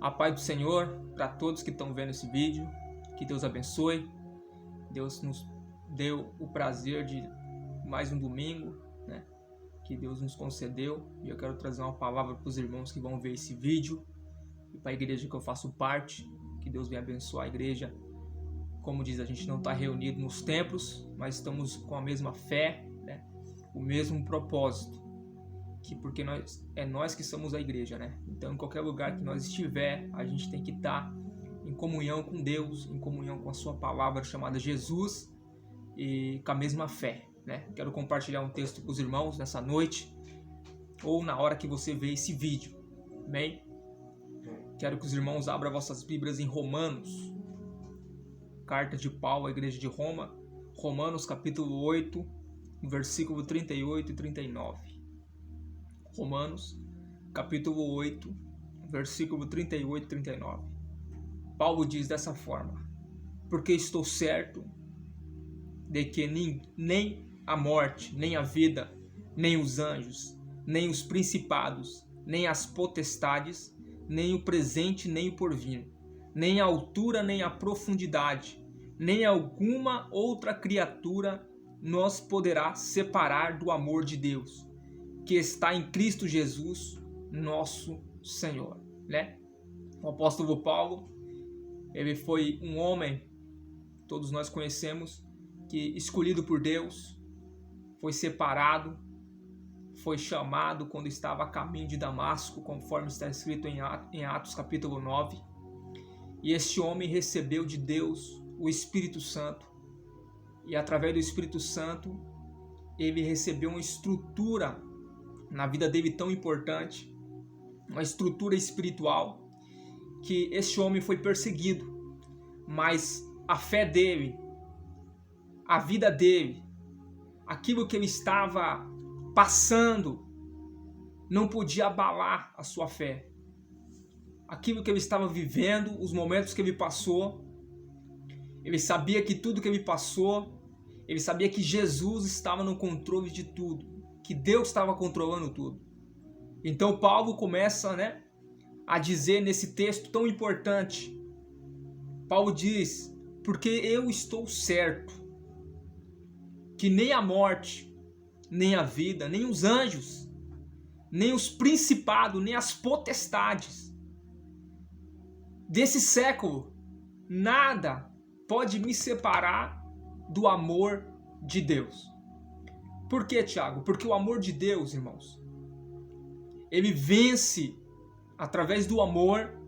A paz do Senhor para todos que estão vendo esse vídeo. Que Deus abençoe. Deus nos deu o prazer de mais um domingo, né? Que Deus nos concedeu. E eu quero trazer uma palavra para os irmãos que vão ver esse vídeo. E para a igreja que eu faço parte. Que Deus venha abençoar a igreja. Como diz, a gente não está reunido nos templos, mas estamos com a mesma fé, né? O mesmo propósito. Porque nós que somos a igreja, né? Então, em qualquer lugar que nós estiver, a gente tem que estar em comunhão com Deus, em comunhão com a sua palavra chamada Jesus e com a mesma fé, né? Quero compartilhar um texto com os irmãos nessa noite ou na hora que você vê esse vídeo, amém? Quero que os irmãos abram vossas Bíblias em Romanos, carta de Paulo à igreja de Roma, Romanos capítulo 8, versículo 38 e 39. Romanos, capítulo 8, versículo 38 e 39. Paulo diz dessa forma: porque estou certo de que nem a morte, nem a vida, nem os anjos, nem os principados, nem as potestades, nem o presente, nem o porvir, nem a altura, nem a profundidade, nem alguma outra criatura nos poderá separar do amor de Deus, que está em Cristo Jesus, nosso Senhor, né? O apóstolo Paulo, ele foi um homem, todos nós conhecemos, que escolhido por Deus, foi separado, foi chamado quando estava a caminho de Damasco, conforme está escrito em Atos capítulo 9. E este homem recebeu de Deus o Espírito Santo, e através do Espírito Santo, ele recebeu uma estrutura na vida dele tão importante, uma estrutura espiritual, que este homem foi perseguido, mas a fé dele, a vida dele, aquilo que ele estava passando, não podia abalar a sua fé. Aquilo que ele estava vivendo, os momentos que ele passou, ele sabia que tudo que ele passou, ele sabia que Jesus estava no controle de tudo, que Deus estava controlando tudo. Então Paulo começa, né, a dizer nesse texto tão importante. Paulo diz: porque eu estou certo que nem a morte, nem a vida, nem os anjos, nem os principados, nem as potestades desse século, nada pode me separar do amor de Deus. Por quê, Tiago? Porque o amor de Deus, irmãos, ele vence através do amor.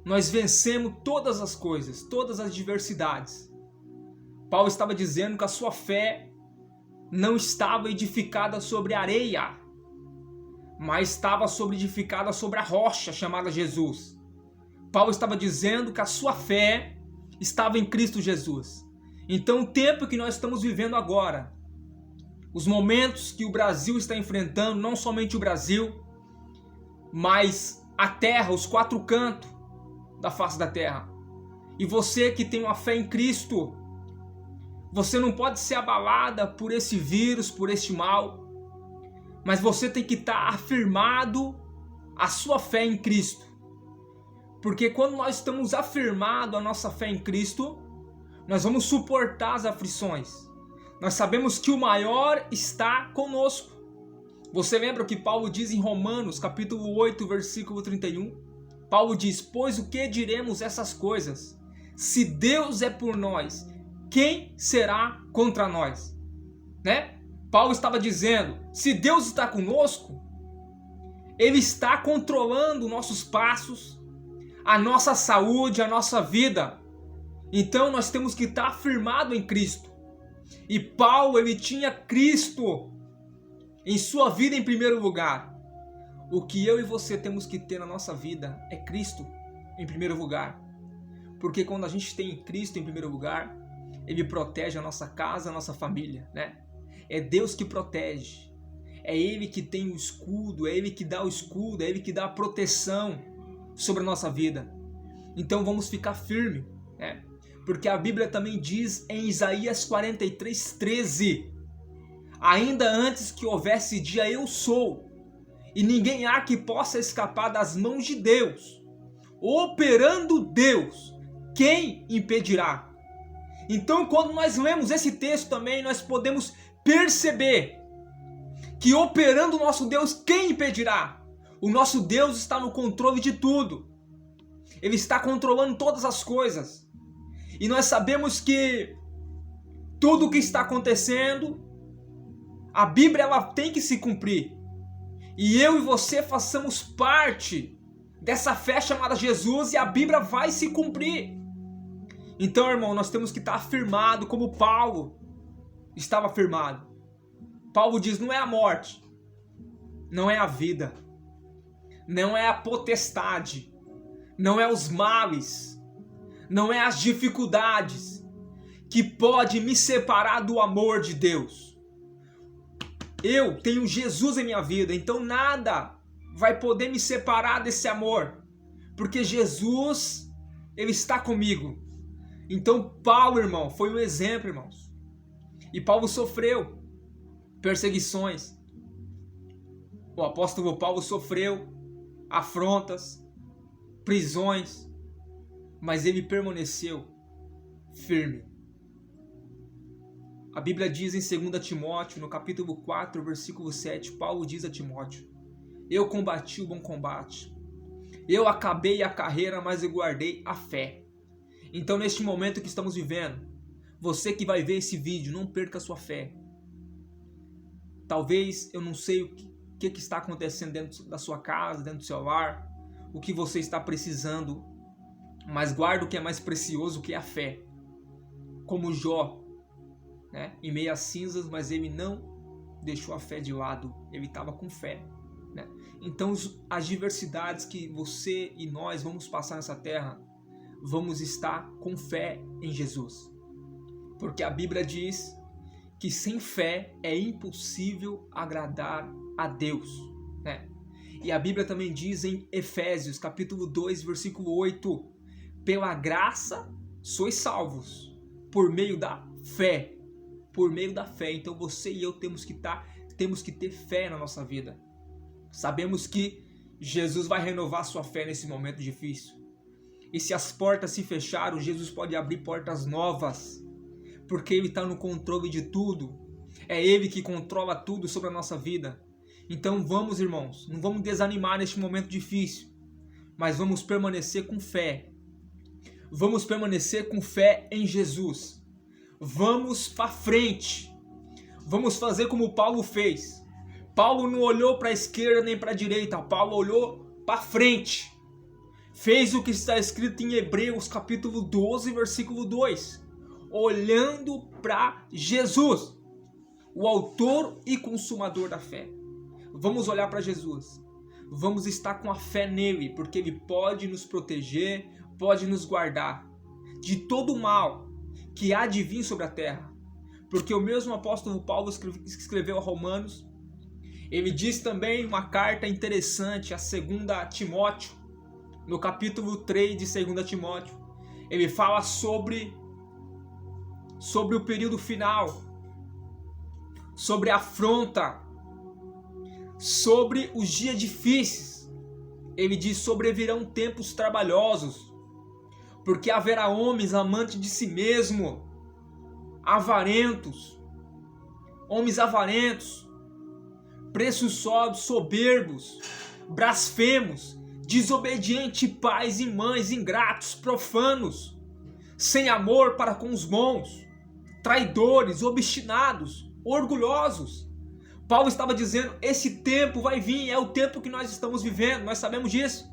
Nós vencemos todas as coisas, todas as adversidades. Paulo estava dizendo que a sua fé não estava edificada sobre areia, mas estava edificada sobre a rocha chamada Jesus. Paulo estava dizendo que a sua fé estava em Cristo Jesus. Então, o tempo que nós estamos vivendo agora, os momentos que o Brasil está enfrentando, não somente o Brasil, mas a terra, os quatro cantos da face da terra. E você que tem uma fé em Cristo, você não pode ser abalada por esse vírus, por este mal, mas você tem que estar afirmado a sua fé em Cristo. Porque quando nós estamos afirmados a nossa fé em Cristo, nós vamos suportar as aflições. Nós sabemos que o maior está conosco. Você lembra o que Paulo diz em Romanos, capítulo 8, versículo 31? Paulo diz: pois o que diremos essas coisas? Se Deus é por nós, quem será contra nós? Né? Paulo estava dizendo, se Deus está conosco, Ele está controlando nossos passos, a nossa saúde, a nossa vida. Então nós temos que estar firmado em Cristo. E Paulo, ele tinha Cristo em sua vida em primeiro lugar. O que eu e você temos que ter na nossa vida é Cristo em primeiro lugar. Porque quando a gente tem Cristo em primeiro lugar, Ele protege a nossa casa, a nossa família, né? É Deus que protege. É Ele que tem o escudo, é Ele que dá o escudo, é Ele que dá a proteção sobre a nossa vida. Então vamos ficar firmes, né? Porque a Bíblia também diz em Isaías 43:13: ainda antes que houvesse dia eu sou, e ninguém há que possa escapar das mãos de Deus. operando Deus, quem impedirá? Então, quando nós lemos esse texto também, nós podemos perceber que operando o nosso Deus, quem impedirá? O nosso Deus está no controle de tudo. Ele está controlando todas as coisas. E nós sabemos que tudo o que está acontecendo, a Bíblia ela tem que se cumprir. E eu e você façamos parte dessa fé chamada Jesus e a Bíblia vai se cumprir. Então, irmão, nós temos que estar afirmado como Paulo estava afirmado. Paulo diz, não é a morte, não é a vida, não é a potestade, não é os males, não é as dificuldades que pode me separar do amor de Deus. Eu tenho Jesus em minha vida, então nada vai poder me separar desse amor, porque Jesus, Ele está comigo. Então Paulo, irmão, foi um exemplo, irmãos. E Paulo sofreu perseguições. O apóstolo Paulo sofreu afrontas, prisões, mas ele permaneceu firme. A Bíblia diz em 2 Timóteo, no capítulo 4, versículo 7, Paulo diz a Timóteo: eu combati o bom combate, eu acabei a carreira, mas eu guardei a fé. Então, neste momento que estamos vivendo, você que vai ver esse vídeo, não perca a sua fé. Talvez, eu não sei o que está acontecendo dentro da sua casa, dentro do seu lar, o que você está precisando, mas guarda o que é mais precioso, que é a fé. Como Jó, né? Em meio às cinzas, mas ele não deixou a fé de lado, ele estava com fé, né? Então, as diversidades que você e nós vamos passar nessa terra, vamos estar com fé em Jesus. Porque a Bíblia diz que sem fé é impossível agradar a Deus, né? E a Bíblia também diz em Efésios, capítulo 2, versículo 8, pela graça sois salvos, por meio da fé. Por meio da fé. Então você e eu temos que ter fé na nossa vida. Sabemos que Jesus vai renovar sua fé nesse momento difícil. E se as portas se fecharam, Jesus pode abrir portas novas, porque Ele está no controle de tudo. É Ele que controla tudo sobre a nossa vida. Então vamos, irmãos, não vamos desanimar neste momento difícil, mas vamos permanecer com fé. Vamos permanecer com fé em Jesus. Vamos para frente. Vamos fazer como Paulo fez. Paulo não olhou para a esquerda nem para a direita. Paulo olhou para frente. Fez o que está escrito em Hebreus capítulo 12, versículo 2. Olhando para Jesus, o autor e consumador da fé. Vamos olhar para Jesus. Vamos estar com a fé nele, porque ele pode nos proteger, pode nos guardar de todo o mal que há de vir sobre a terra. Porque o mesmo apóstolo Paulo escreveu a Romanos. Ele diz também uma carta interessante a 2 Timóteo, no capítulo 3 de 2 Timóteo. Ele fala sobre o período final, sobre a afronta, sobre os dias difíceis. Ele diz: sobrevirão tempos trabalhosos, porque haverá homens amantes de si mesmo, avarentos, homens avarentos, presunçosos, soberbos, blasfemos, desobedientes, pais e mães, ingratos, profanos, sem amor para com os bons, traidores, obstinados, orgulhosos. Paulo estava dizendo, esse tempo vai vir, é o tempo que nós estamos vivendo, nós sabemos disso.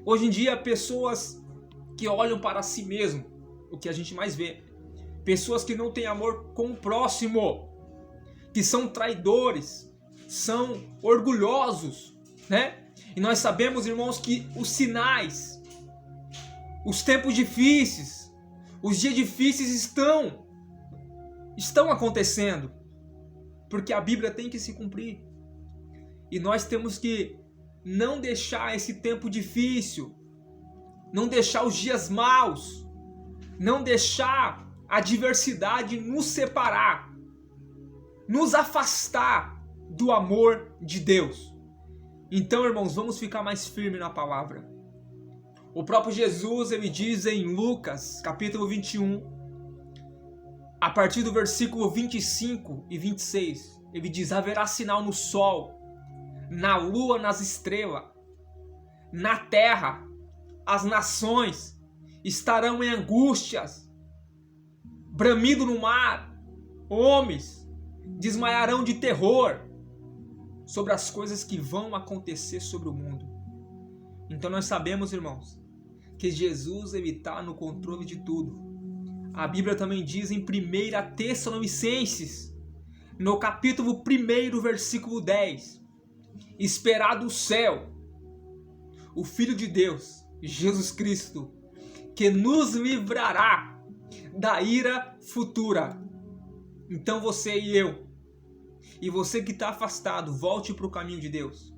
Hoje em dia, pessoas que olham para si mesmo, o que a gente mais vê. Pessoas que não têm amor com o próximo, que são traidores, são orgulhosos, né? E nós sabemos, irmãos, que os sinais, os tempos difíceis, os dias difíceis estão acontecendo, porque a Bíblia tem que se cumprir. E nós temos que não deixar esse tempo difícil, não deixar os dias maus, não deixar a adversidade nos separar, nos afastar do amor de Deus. Então, irmãos, vamos ficar mais firmes na palavra. O próprio Jesus, ele diz em Lucas, capítulo 21, a partir do versículo 25 e 26, ele diz: haverá sinal no sol, na lua, nas estrelas, na terra, as nações estarão em angústias, bramido no mar, homens desmaiarão de terror sobre as coisas que vão acontecer sobre o mundo. Então nós sabemos, irmãos, que Jesus está no controle de tudo. A Bíblia também diz em 1 Tessalonicenses, no capítulo 1, versículo 10, esperar do céu o Filho de Deus, Jesus Cristo, que nos livrará da ira futura. Então você e eu, e você que está afastado, volte para o caminho de Deus.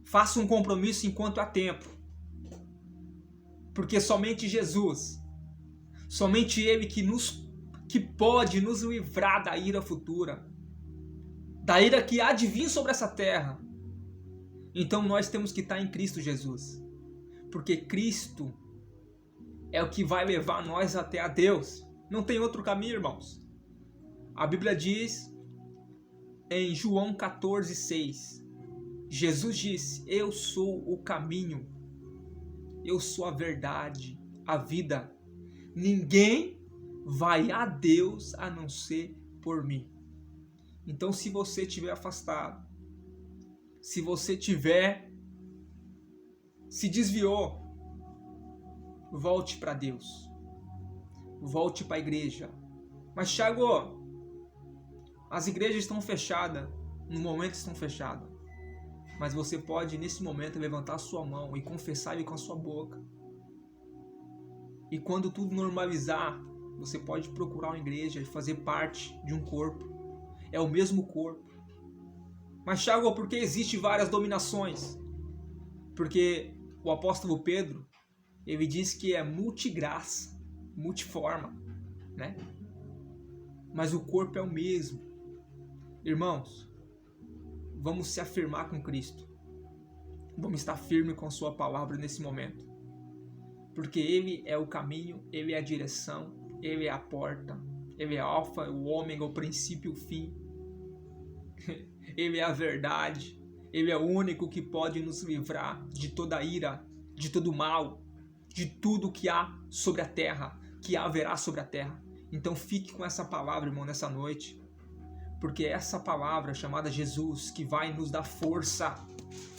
Faça um compromisso enquanto há tempo. Porque somente Jesus, somente Ele que pode nos livrar da ira futura, da ira que há de vir sobre essa terra. Então nós temos que estar em Cristo Jesus, porque Cristo é o que vai levar nós até a Deus. Não tem outro caminho, irmãos. A Bíblia diz em João 14,6, Jesus disse: eu sou o caminho, eu sou a verdade, a vida. Ninguém vai a Deus a não ser por mim. Então, se você estiver afastado, se você se desviou, volte para Deus, volte para a igreja. Mas Thiago, as igrejas estão fechadas, no momento estão fechadas, mas você pode nesse momento levantar a sua mão e confessar Ele com a sua boca. E quando tudo normalizar, você pode procurar uma igreja e fazer parte de um corpo. É o mesmo corpo. Mas Thiago, por que existem várias dominações? Porque o apóstolo Pedro, ele diz que é multigraça, multiforma, né? Mas o corpo é o mesmo. Irmãos, vamos se afirmar com Cristo. Vamos estar firme com sua palavra nesse momento. Porque Ele é o caminho, Ele é a direção, Ele é a porta, Ele é alfa, o ômega, o princípio e o fim. Ele é a verdade, Ele é o único que pode nos livrar de toda ira, de todo mal, de tudo que há sobre a terra, que haverá sobre a terra. Então fique com essa palavra, irmão, nessa noite. Porque é essa palavra chamada Jesus que vai nos dar força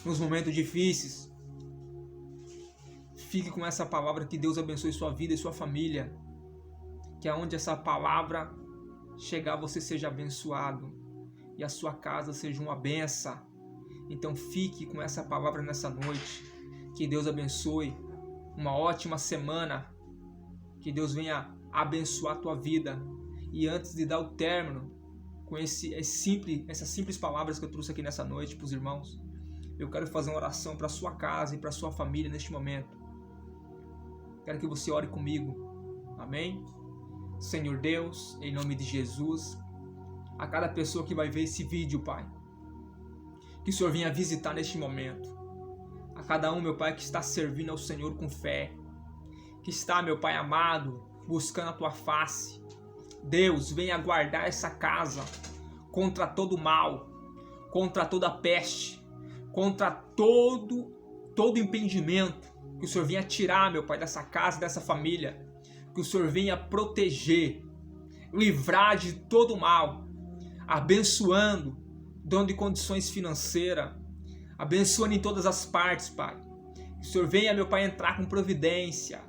nos momentos difíceis. Fique com essa palavra, que Deus abençoe sua vida e sua família. Que aonde essa palavra chegar, você seja abençoado e a sua casa seja uma benção. Então fique com essa palavra nessa noite. Que Deus abençoe. Uma ótima semana. Que Deus venha abençoar a tua vida. E antes de dar o término com essas simples palavras que eu trouxe aqui nessa noite para os irmãos, eu quero fazer uma oração para a sua casa e para a sua família neste momento. Quero que você ore comigo. Amém? Senhor Deus, em nome de Jesus, a cada pessoa que vai ver esse vídeo, Pai, que o Senhor venha visitar neste momento. A cada um, meu Pai, que está servindo ao Senhor com fé, que está, meu Pai amado, buscando a Tua face. Deus, venha guardar essa casa contra todo mal, contra toda peste, contra todo impedimento. Que o Senhor venha tirar, meu Pai, dessa casa, dessa família. Que o Senhor venha proteger, livrar de todo mal, abençoando, dando condições financeiras, abençoando em todas as partes, Pai. Que o Senhor venha, meu Pai, entrar com providência,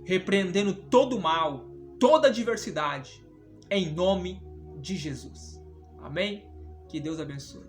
repreendendo todo mal, toda adversidade, em nome de Jesus. Amém? Que Deus abençoe.